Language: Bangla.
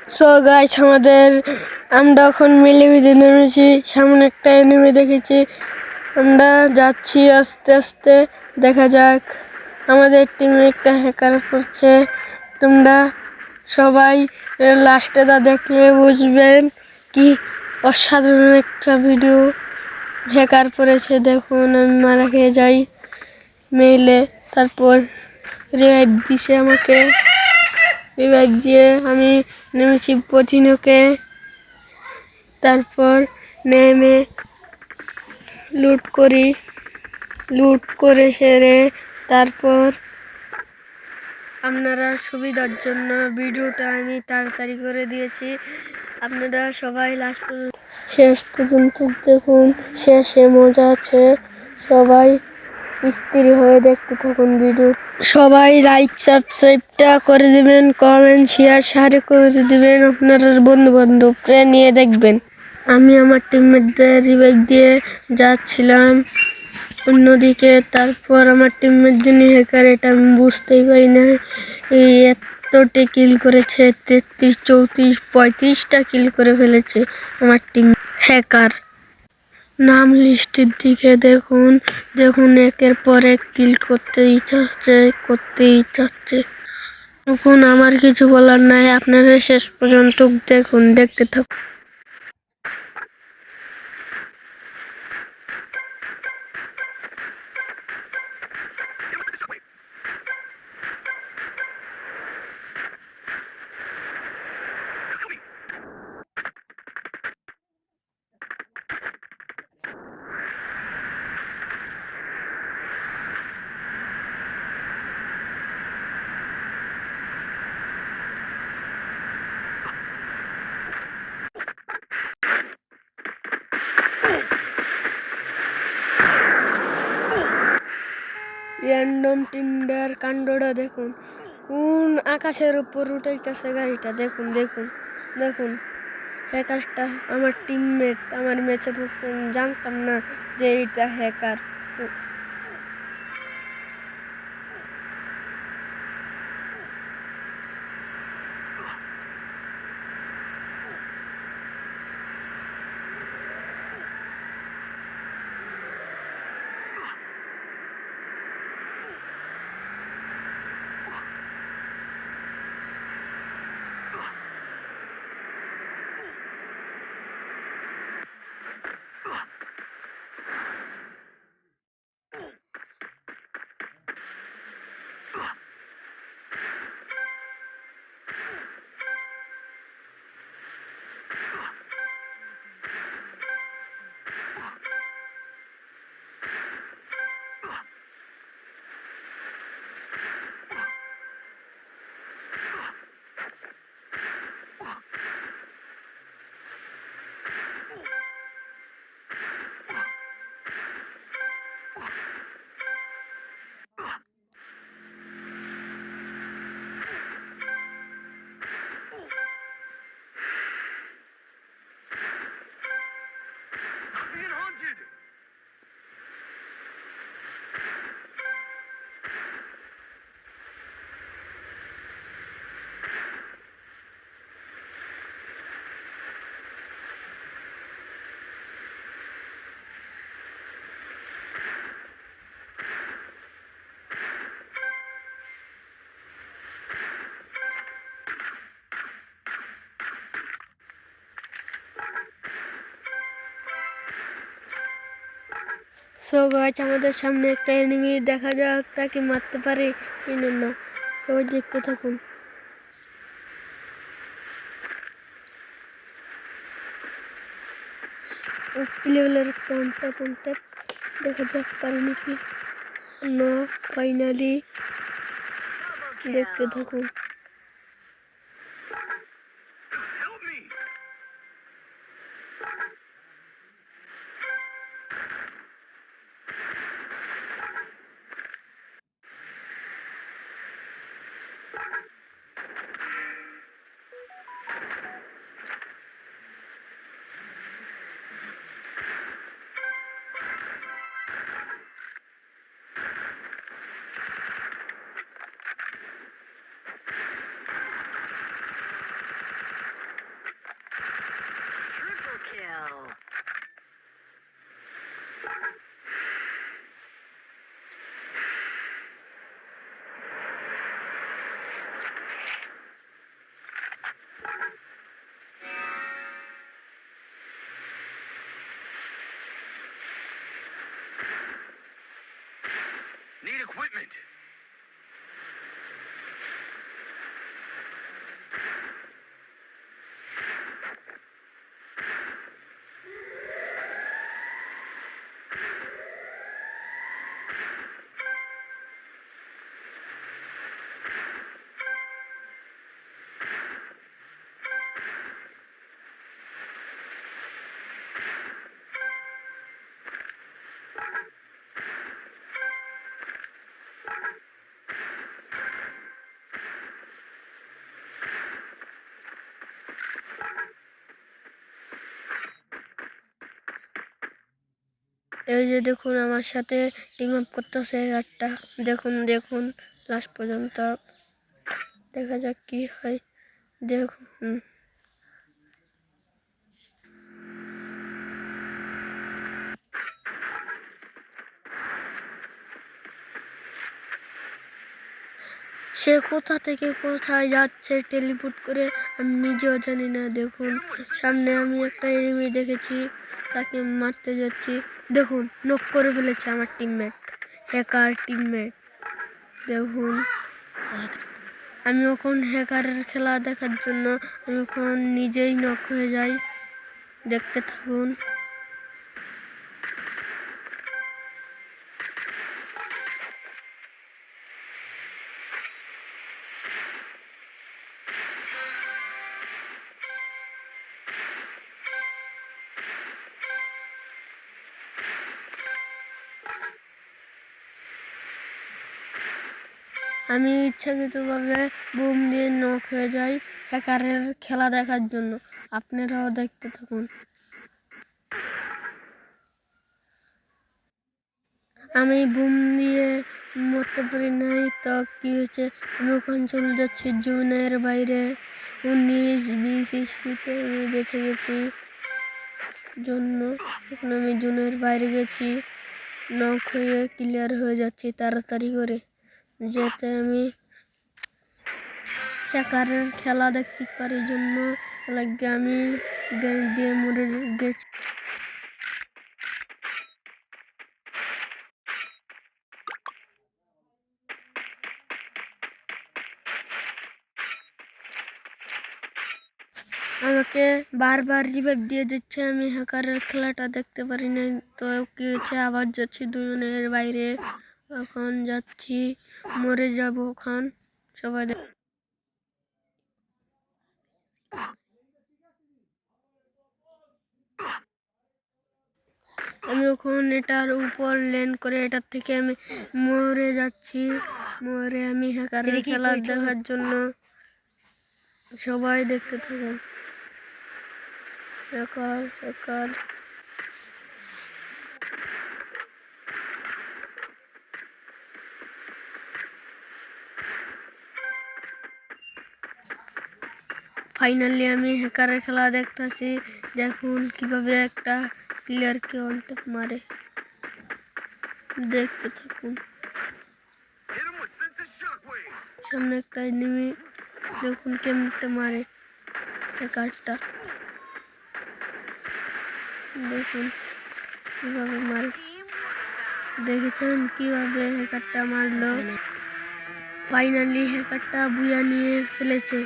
সো গাইস আমরা এখন মিলিমিলি নেমেছি, সামনে একটা এনিমি দেখেছি। আমরা যাচ্ছি আস্তে আস্তে, দেখা যাক। আমাদের টিমে একটা হ্যাকার পড়ছে, তোমরা সবাই লাস্টে দেখলে বুঝবেন কি অসাধারণ একটা ভিডিও। হ্যাকার পড়েছে, দেখুন আমি মারা খেয়ে যাই মেইলে, তারপর রিভাইভ দিছে আমাকে। রিভাইভ দিয়ে আমি নেমেছি পচিনোকে, তারপর নেমে লুট করে সেরে তারপর আপনারা সুবিধার জন্য ভিডিওটা আমি তাড়াতাড়ি করে দিয়েছি। আপনারা সবাই শেষ পর্যন্ত দেখুন, শেষে মজা আছে। সবাই স্থির হয়ে দেখতে থাকুন ভিডিও। সবাই লাইক সাবস্ক্রাইবটা করে দিবেন, কমেন্ট শেয়ার করে দিবেন, আপনার বন্ধু বান্ধবরা নিয়ে দেখবেন। আমি আমার টিমমেটদের রিভাইভ দিয়ে যাচ্ছিলাম অন্যদিকে, তারপর আমার টিমমেট যিনি হ্যাকার, এটা আমি বুঝতেই পারি না। এই এতটা কিল করেছে, 33, 34, 35টা কিল করে ফেলেছে আমার টিম হ্যাকার। নাম লিস্টের দিকে দেখুন একের পর এক কিল করতেই চাচ্ছে। এখন আমার কিছু বলার নাই, আপনারা শেষ পর্যন্ত দেখতে থাকুন। র্যান্ডম টিন্ডার কাণ্ডটা দেখুন, কোন আকাশের উপর উঠাইতেছে গাড়িটা। দেখুন হ্যাকারটা আমার টিমমেট, আমার ম্যাচে জানতাম না যে এটা হ্যাকার। সো গাইস, আমাদের সামনে একটা এনিমি, দেখা যাক তাকে মারতে পারে কিনা না। সবাই দেখতে থাকুন। লেভেলের কোনটা দেখা যাক পারে নাকি না। ফাইনালি দেখতে থাকুন। equipment. এই যে দেখুন আমার সাথে টিম আপ করতেছে একটা, দেখুন দেখুন লাস্ট পর্যন্ত, দেখা যাক কি হয়। দেখুন সে কোথা থেকে কোথায় যাচ্ছে টেলিপোর্ট করে, আমি নিজেও জানি না। দেখুন সামনে আমি একটা এনিমি দেখেছি, তাকে মারতে যাচ্ছি, দেখুন নক করে ফেলেছে আমার টিমমেট, হ্যাকার টিমমেট। দেখুন আমি এখন হ্যাকারের খেলা দেখার জন্য আমি এখন নিজেই নক হয়ে যাই, দেখতে থাকুন। আমি ইচ্ছাকৃতভাবে বুম দিয়ে নক হয়ে যাই হ্যাকারের খেলা দেখার জন্য, আপনারাও দেখতে থাকুন। আমি বুম দিয়ে মরতে পারি নাই, তো কি হয়েছে, আমি ওখানে চলে যাচ্ছি জোনের বাইরে, 19-20 স্পিডে আমি বেঁচে গেছি জন্য। এখন আমি জোনের বাইরে গেছি, নক হয়ে ক্লিয়ার হয়ে যাচ্ছি তাড়াতাড়ি করে, যাতে আমি হ্যাকারের খেলা দেখতে পারি জন্য লাগে আমি গ্রেনেড দিয়ে মরে গেছি। আমাকে বারবার রিভাইভ দিয়ে দিচ্ছে, আমি হ্যাকারের খেলাটা দেখতে পারি না। তো কি হচ্ছে, আবার যাচ্ছি দুজনের বাইরে, এখন যাচ্ছি, মরে যাব ওখান সবাই আমি এখন এটার উপর ল্যান্ড করে এটার থেকে আমি মরে যাচ্ছি, মরে আমি হ্যাকারের খেলা দেখার জন্য, সবাই দেখতে থাকুন। হ্যাকার হ্যাকার ফাইনালি আমি হ্যাকারের খেলা দেখতেছি, দেখুন কিভাবে একটা প্লেয়ারকে অনট্যাপ মারে, দেখতে থাকুন। সামনে একটা এনিমি, দেখুন কেমনে মারে হ্যাকারটা, দেখুন কিভাবে মারে, দেখেছেন কিভাবে হ্যাকারটা মারলো। ফাইনালি হ্যাকারটা বুয়া নিয়ে ফেলেছে।